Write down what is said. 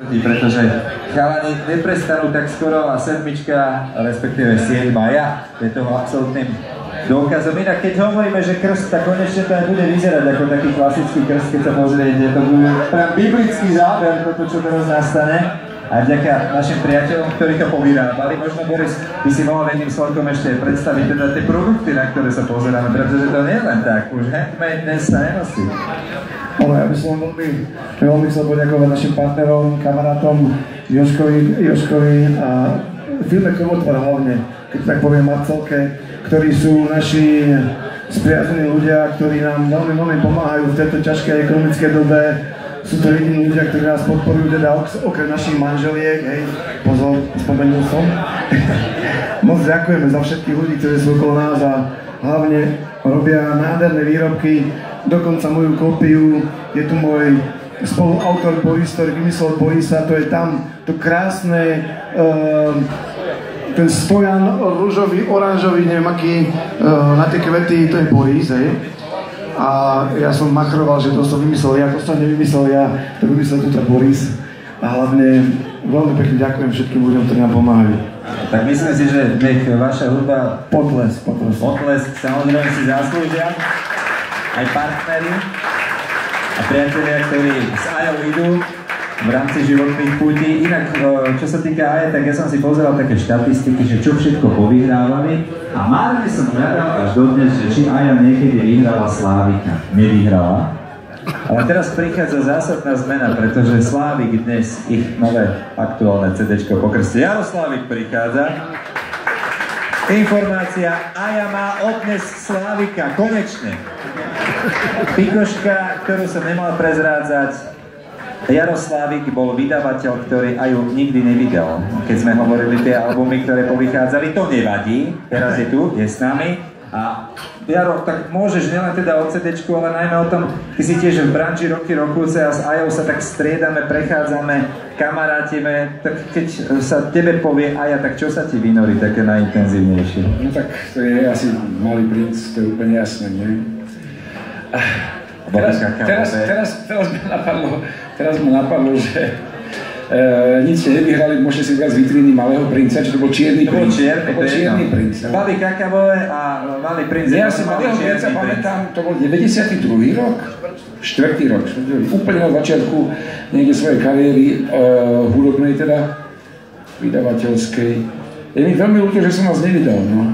Pretože chalani neprestanú tak skoro a sedmička, respektíve 7 ja, je toho absolútnym dôkazom. Inak keď hovoríme, že krst, tak konečne to aj bude vyzerať ako taký klasický krst, keď sa pozriete. To bude prám biblický záber, toto čo teraz nastane. A vďaka našim priateľom, ktorí to povyrábali, možno Boris, by si mohol jedným slovkom ešte predstaviť teda tie produkty, na ktoré sa pozeráme, pretože to nie je len tak, už handmade dnes sa nenosí. Ja by som veľmi chcel poďakovať našim partnerom, kamarátom Jožkovi a firme Krvotvor hlavne, keď tak poviem Marcelke, ktorí sú naši spriazení ľudia, ktorí nám veľmi pomáhajú v tejto ťažkej ekonomickej dobe. Sú to jediní ľudia, ktorí nás podporujú, teda okrem našich manželiek, hej, pozor, spomenul som. Moc ďakujeme za všetkých ľudí, ktorí sú okolo nás a hlavne robia nádherné výrobky, dokonca moju kópiu, je tu môj spoluautor Boris, ktorý vymyslel Borisa, to je tam to krásne, ten stojan rúžový, oranžový, neviem aký, na tie kvety, to je Boris, hej. A ja som machroval, že to som vymyslel ja, to som nevymyslel ja, to vymyslel tuto Boris. A hlavne veľmi pekne ďakujem všetkým ľuďom, ktorí nám pomáhajú. Tak myslím si, že nech vaša hudba Potlesk. Samozrejme si zaslúžia aj partneri a priatelia, ktorí s Ajou idú v rámci životných pútí. Inak, čo sa týka Aje, tak ja som si pozeral také štatistiky, že čo všetko povyhrávali a márne som hľadal až dodnes, že či Aja niekedy vyhrala Slávika. Nevyhrala. Ale teraz prichádza zásadná zmena, pretože Slávik dnes ich nové aktuálne CDčko pokrstí. Jaroslavik prichádza. Informácia, Aja má odnes Slávika, konečne. Pikoška, ktorú som nemal prezrádzať. Jaroslavik bol vydavateľ, ktorý Aju nikdy nevydal. Keď sme hovorili tie albumy, ktoré povychádzali, to nevadí. Teraz je tu, je s nami. A Jaro, tak môžeš nielen teda o CD-čku, ale najmä o tom, ty si tiež v branži roky rokúce a s Ajou sa tak striedame, prechádzame, kamarátime, tak keď sa tebe povie Aja, tak čo sa ti vynorí také najintenzívnejšie? No tak to je asi Malý princ, to je úplne jasné, nie? Teraz ma napadlo, že nič ste nevyhrali, môžete si brať z vitríny Malého princa, či to bol Čierny princ. To bol Čierny princ. Malý kakavové a Malý princ. Ja si Malého princa pamätám, to bol 92. rok, 4. rok, úplne na začiatku niekde svojej kariéry, hudobnej teda, vydavateľskej. Je mi veľmi ľúto, že som vás nevydal, no.